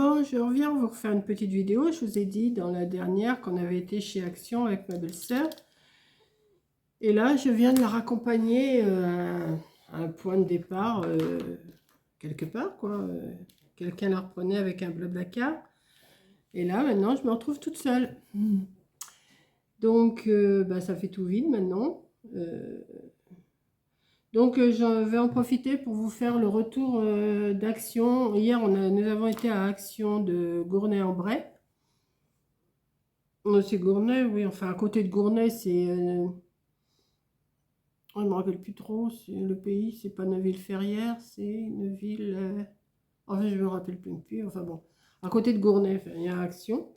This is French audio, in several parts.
Bon, je reviens vous refaire une petite vidéo. Je vous ai dit dans la dernière qu'on avait été chez Action avec ma belle-sœur. Et là, je viens de la raccompagner à un point de départ, quelque part, quoi. Quelqu'un la reprenait avec un Blablacar. Et là, maintenant, je me retrouve toute seule. Donc, ça fait tout vide maintenant. Donc, je vais en profiter pour vous faire le retour d'Action. Hier, nous avons été à Action de Gournay-en-Bray. C'est Gournay, oui. Enfin, à côté de Gournay, c'est... je ne me rappelle plus trop. Le pays, c'est pas Neuville-Ferrière, c'est Neuville... Enfin, je me rappelle plus. Enfin, bon. À côté de Gournay, il y a Action.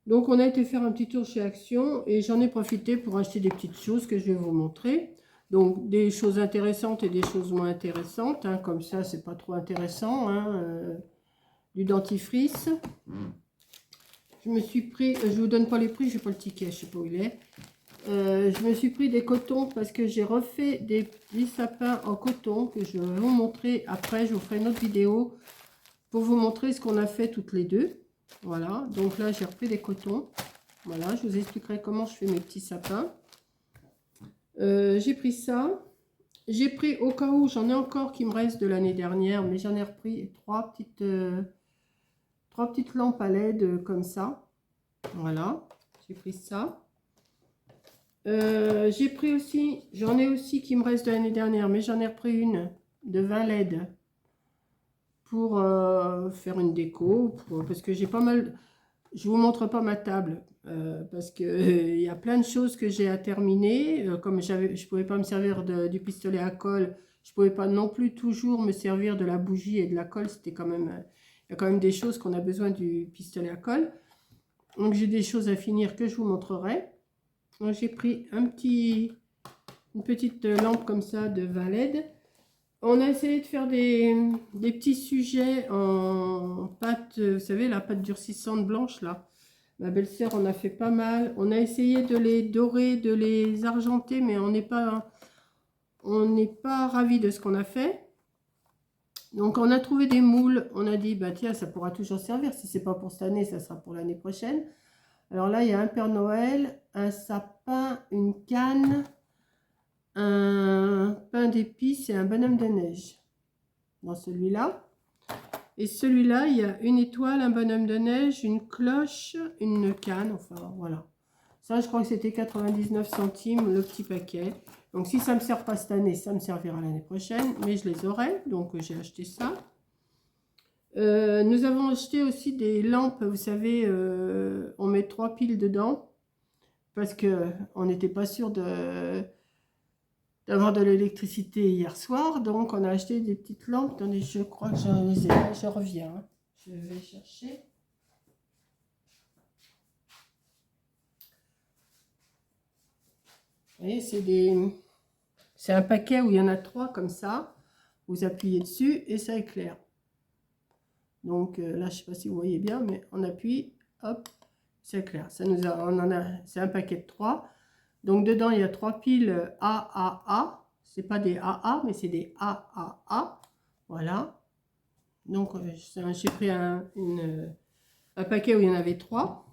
Donc, on a été faire un petit tour chez Action. Et j'en ai profité pour acheter des petites choses que je vais vous montrer. Donc, des choses intéressantes et des choses moins intéressantes. Hein, comme ça, c'est pas trop intéressant. Hein, du dentifrice. Je me suis pris, je vous donne pas les prix, j'ai pas le ticket, je sais pas où il est. Je me suis pris des cotons parce que j'ai refait des petits sapins en coton que je vais vous montrer après. Je vous ferai une autre vidéo pour vous montrer ce qu'on a fait toutes les deux. Voilà, donc là j'ai repris des cotons. Voilà, je vous expliquerai comment je fais mes petits sapins. J'ai pris ça. J'ai pris, au cas où, j'en ai encore qui me reste de l'année dernière, mais j'en ai repris trois petites lampes à LED comme ça. Voilà, j'ai pris ça. J'ai pris aussi, j'en ai aussi qui me reste de l'année dernière, mais j'en ai repris une de 20 LED pour faire une déco, parce que j'ai pas mal... Je vous montre pas ma table, parce que il y a plein de choses que j'ai à terminer. Comme je pouvais pas me servir du pistolet à colle, je pouvais pas non plus toujours me servir de la bougie et de la colle. C'était quand même, il y a quand même des choses qu'on a besoin du pistolet à colle. Donc j'ai des choses à finir que je vous montrerai. J'ai pris une petite lampe comme ça de 20 LED. On a essayé de faire des petits sujets en pâte, vous savez, la pâte durcissante blanche là. Ma belle-sœur en a fait pas mal. On a essayé de les dorer, de les argenter, mais on n'est pas ravis de ce qu'on a fait. Donc on a trouvé des moules. On a dit, bah tiens, ça pourra toujours servir. Si c'est pas pour cette année, ça sera pour l'année prochaine. Alors là, il y a un Père Noël, un sapin, une canne, un pain d'épices et un bonhomme de neige. Dans celui-là. Et celui-là, il y a une étoile, un bonhomme de neige, une cloche, une canne. Enfin, voilà. Ça, je crois que c'était 99 centimes le petit paquet. Donc, si ça ne me sert pas cette année, ça me servira l'année prochaine. Mais je les aurai. Donc, j'ai acheté ça. Nous avons acheté aussi des lampes, vous savez, on met 3 piles dedans parce que on n'était pas sûr d'avoir de l'électricité hier soir, donc on a acheté des petites lampes. Attendez, je crois que j'en les ai, je reviens, hein. Je vais chercher. Vous voyez, c'est un paquet où il y en a 3 comme ça, vous appuyez dessus et ça éclaire. Donc là, je ne sais pas si vous voyez bien, mais on appuie, hop, c'est clair. Ça c'est un paquet de 3. Donc dedans, il y a 3 piles AAA. C'est pas des AA, mais c'est des AAA. Voilà. Donc j'ai pris un paquet où il y en avait 3.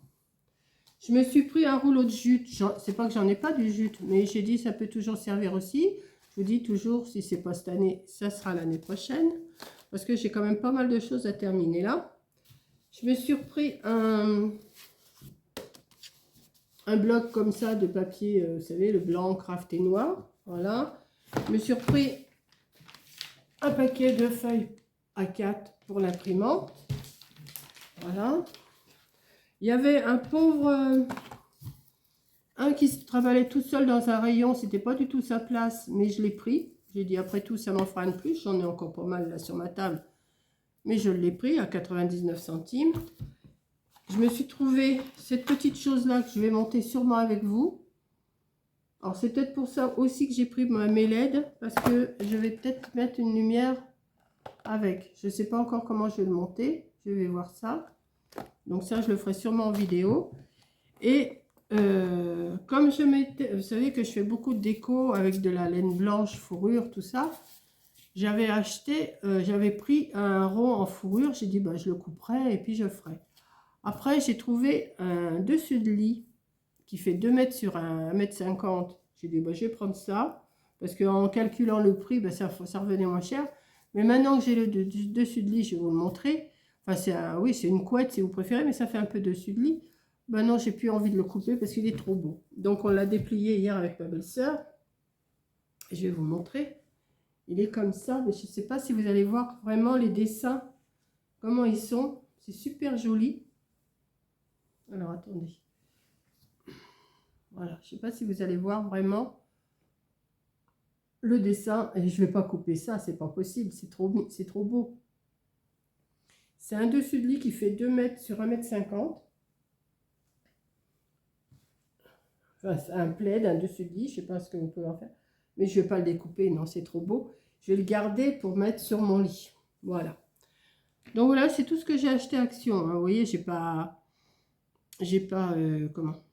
Je me suis pris un rouleau de jute. C'est pas que j'en ai pas du jute, mais j'ai dit ça peut toujours servir aussi. Je vous dis toujours, si c'est pas cette année, ça sera l'année prochaine. Parce que j'ai quand même pas mal de choses à terminer là. Je me suis repris un bloc comme ça de papier, vous savez, le blanc, craft et noir. Voilà. Je me suis repris un paquet de feuilles A4 pour l'imprimante. Voilà. Il y avait un pauvre... un qui se travaillait tout seul dans un rayon. C'était pas du tout sa place, mais je l'ai pris. J'ai dit, après tout, ça m'en fera une plus. J'en ai encore pas mal là sur ma table. Mais je l'ai pris à 99 centimes. Je me suis trouvé cette petite chose-là que je vais monter sûrement avec vous. Alors, c'est peut-être pour ça aussi que j'ai pris mes LED. Parce que je vais peut-être mettre une lumière avec. Je ne sais pas encore comment je vais le monter. Je vais voir ça. Donc ça, je le ferai sûrement en vidéo. Et... comme vous savez que je fais beaucoup de déco avec de la laine blanche, fourrure, tout ça. J'avais acheté, j'avais pris un rond en fourrure, j'ai dit, bah, je le couperai et puis je ferai. Après, j'ai trouvé un dessus de lit qui fait 2 mètres sur 1,50 m. J'ai dit, bah, je vais prendre ça, parce qu'en calculant le prix, bah, ça revenait moins cher. Mais maintenant que j'ai le dessus de lit, je vais vous le montrer. Enfin, oui, c'est une couette si vous préférez, mais ça fait un peu dessus de lit. Ben non, j'ai plus envie de le couper parce qu'il est trop beau. Donc, on l'a déplié hier avec ma belle-sœur. Je vais vous montrer. Il est comme ça, mais je ne sais pas si vous allez voir vraiment les dessins, comment ils sont. C'est super joli. Alors, attendez. Voilà, je ne sais pas si vous allez voir vraiment le dessin. Et je ne vais pas couper ça, c'est pas possible, c'est trop beau. C'est un dessus de lit qui fait 2 mètres sur 1,50 m. Enfin, c'est un plaid, un dessus de lit, je ne sais pas ce que vous pouvez en faire. Mais je ne vais pas le découper, non, c'est trop beau. Je vais le garder pour mettre sur mon lit. Voilà. Donc voilà, c'est tout ce que j'ai acheté à Action, hein. Vous voyez, comment.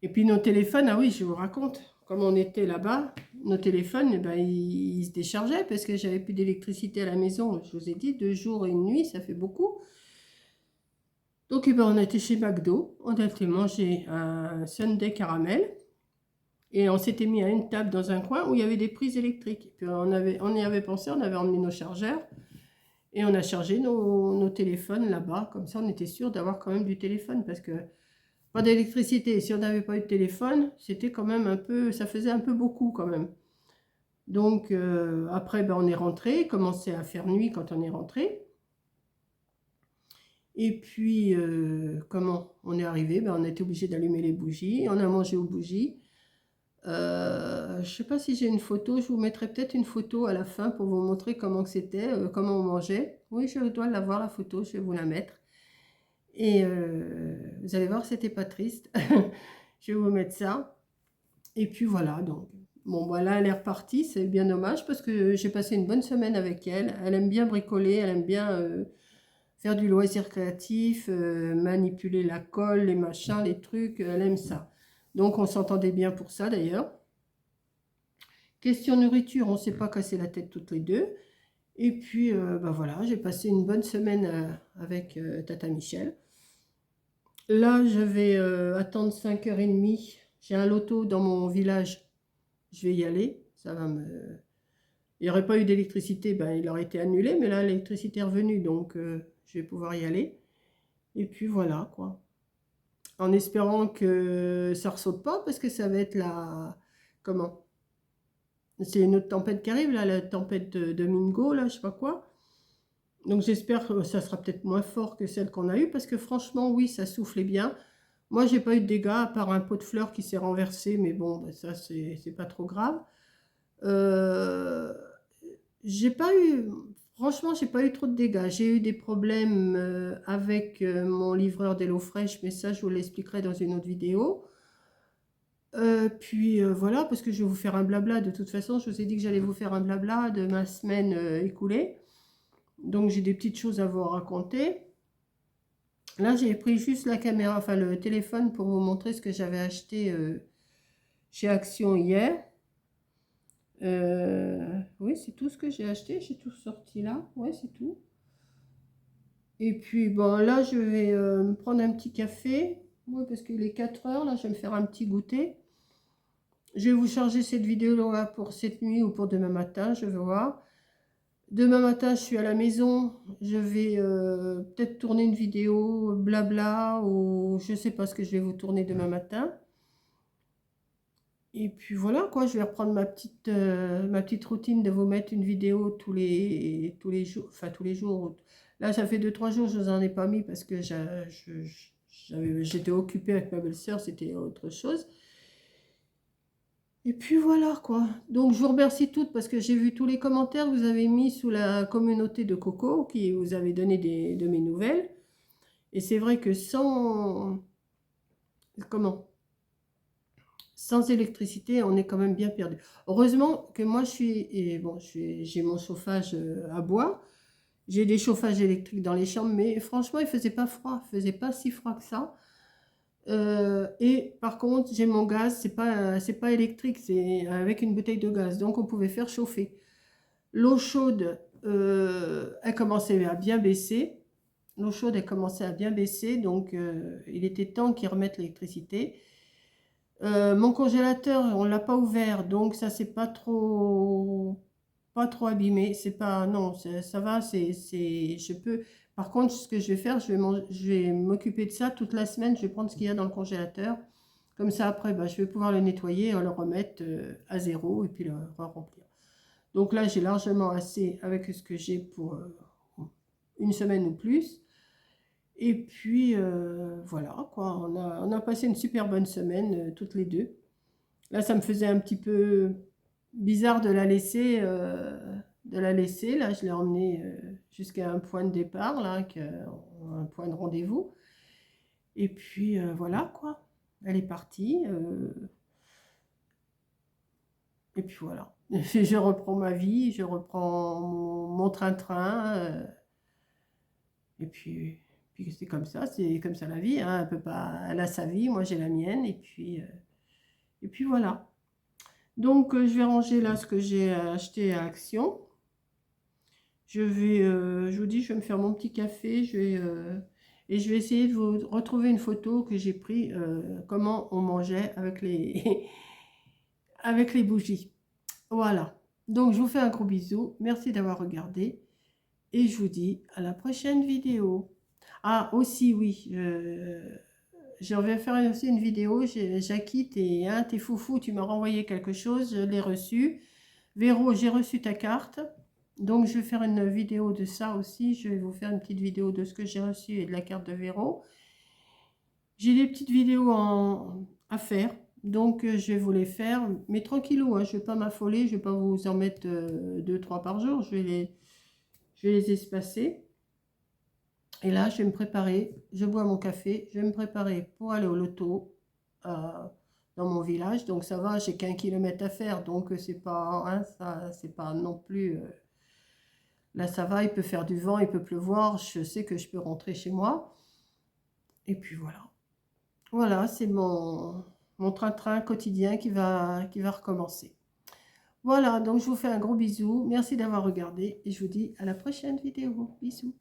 Et puis nos téléphones, ah oui, je vous raconte, comme on était là-bas, nos téléphones, eh ben, ils se déchargeaient parce que j'avais plus d'électricité à la maison. Je vous ai dit, 2 jours et une nuit, ça fait beaucoup. Donc eh ben, on a été chez McDo, on a été manger un sundae caramel. Et on s'était mis à une table dans un coin où il y avait des prises électriques. Et puis on y avait pensé, on avait emmené nos chargeurs. Et on a chargé nos téléphones là-bas. Comme ça, on était sûr d'avoir quand même du téléphone. Parce que pas d'électricité. Si on n'avait pas eu de téléphone, c'était quand même un peu, ça faisait un peu beaucoup quand même. Donc après, ben, on est rentré. Il commençait à faire nuit quand on est rentré. Et puis, comment on est arrivé, ben, on a été obligé d'allumer les bougies. On a mangé aux bougies. Je ne sais pas si j'ai une photo, je vous mettrai peut-être une photo à la fin pour vous montrer comment c'était, comment on mangeait. Oui, je dois l'avoir la photo, je vais vous la mettre. Et vous allez voir, c'était pas triste. Je vais vous mettre ça. Et puis voilà, donc. Bon, voilà, elle est repartie, c'est bien dommage parce que j'ai passé une bonne semaine avec elle. Elle aime bien bricoler, elle aime bien faire du loisir créatif, manipuler la colle, les machins, les trucs, elle aime ça. Donc on s'entendait bien pour ça d'ailleurs. Question nourriture, on ne s'est pas cassé la tête toutes les deux. Et puis, ben voilà, j'ai passé une bonne semaine avec Tata Michel. Là, je vais attendre 5h30. J'ai un loto dans mon village. Je vais y aller. Ça va me... Il n'y aurait pas eu d'électricité, ben, il aurait été annulé. Mais là, l'électricité est revenue, donc je vais pouvoir y aller. Et puis voilà, quoi. En espérant que ça ne ressaute pas, parce que ça va être la... Comment? C'est une autre tempête qui arrive, là, la tempête de Domingo, là, je sais pas quoi. Donc j'espère que ça sera peut-être moins fort que celle qu'on a eue, parce que franchement, oui, ça soufflait bien. Moi, j'ai pas eu de dégâts, à part un pot de fleurs qui s'est renversé, mais bon, ben, ça, c'est pas trop grave. Euh, j'ai pas eu, franchement, j'ai pas eu trop de dégâts. J'ai eu des problèmes avec mon livreur d'HelloFresh, mais ça, je vous l'expliquerai dans une autre vidéo. Puis voilà, parce que je vais vous faire un blabla. De toute façon, je vous ai dit que j'allais vous faire un blabla de ma semaine écoulée. Donc j'ai des petites choses à vous raconter. Là, j'ai pris juste la caméra, enfin le téléphone pour vous montrer ce que j'avais acheté chez Action hier. Oui, c'est tout ce que j'ai acheté. J'ai tout sorti là. Ouais, c'est tout. Et puis bon, là, je vais me prendre un petit café. Oui, parce qu'il est 4 heures. Là, je vais me faire un petit goûter. Je vais vous charger cette vidéo-là pour cette nuit ou pour demain matin, je vais voir. Demain matin, je suis à la maison. Je vais peut-être tourner une vidéo blabla ou je ne sais pas ce que je vais vous tourner demain matin. Et puis voilà, quoi, je vais reprendre ma petite routine de vous mettre une vidéo tous les jours. Enfin, tous les jours. Là, ça fait 2-3 jours, je ne vous en ai pas mis parce que j'étais occupée avec ma belle-sœur, c'était autre chose. Et puis voilà quoi. Donc je vous remercie toutes parce que j'ai vu tous les commentaires que vous avez mis sous la communauté de Coco qui vous avez donné de mes nouvelles. Et c'est vrai que sans électricité, on est quand même bien perdu. Heureusement que moi j'ai mon chauffage à bois. J'ai des chauffages électriques dans les chambres, mais franchement, il faisait pas froid. Il faisait pas si froid que ça. Et par contre, j'ai mon gaz, c'est pas électrique, c'est avec une bouteille de gaz, donc on pouvait faire chauffer. L'eau chaude, elle commençait à bien baisser. L'eau chaude, elle commençait à bien baisser, donc il était temps qu'ils remettent l'électricité. Mon congélateur, on l'a pas ouvert, donc ça c'est pas trop abîmé. C'est pas, non, ça va, je peux. Par contre, ce que je vais faire, je vais m'occuper de ça toute la semaine. Je vais prendre ce qu'il y a dans le congélateur. Comme ça, après, bah, je vais pouvoir le nettoyer, et le remettre à zéro et puis le remplir. Donc là, j'ai largement assez avec ce que j'ai pour une semaine ou plus. Et puis voilà, quoi. On a passé une super bonne semaine toutes les deux. Là, ça me faisait un petit peu bizarre de la laisser. Là, je l'ai emmenée jusqu'à un point de départ, là, un point de rendez-vous. Et puis voilà, quoi. Elle est partie. Et puis voilà. Je reprends ma vie, je reprends mon train-train. Et puis c'est comme ça la vie. Hein. Elle peut pas, elle a sa vie, moi j'ai la mienne. Et puis voilà. Donc je vais ranger là ce que j'ai acheté à Action. Je vous dis, je vais me faire mon petit café. Et je vais essayer de vous retrouver une photo que j'ai prise, comment on mangeait avec avec les bougies. Voilà. Donc je vous fais un gros bisou. Merci d'avoir regardé. Et je vous dis à la prochaine vidéo. Ah, aussi, oui, je vais faire aussi une vidéo. Jackie, t'es foufou, tu m'as renvoyé quelque chose, je l'ai reçu. Véro, j'ai reçu ta carte. Donc, je vais faire une vidéo de ça aussi. Je vais vous faire une petite vidéo de ce que j'ai reçu et de la carte de Véro. J'ai des petites vidéos à faire. Donc, je vais vous les faire. Mais tranquillou, hein, je ne vais pas m'affoler. Je ne vais pas vous en mettre 2-3 par jour. Je vais les espacer. Et là, je vais me préparer, je bois mon café, je vais me préparer pour aller au loto dans mon village. Donc ça va, j'ai qu'1 kilomètre à faire, donc c'est pas, hein, ça, c'est pas non plus. Là, ça va, il peut faire du vent, il peut pleuvoir, je sais que je peux rentrer chez moi. Et puis voilà. Voilà, c'est mon train-train quotidien qui va recommencer. Voilà, donc je vous fais un gros bisou. Merci d'avoir regardé et je vous dis à la prochaine vidéo. Bisous.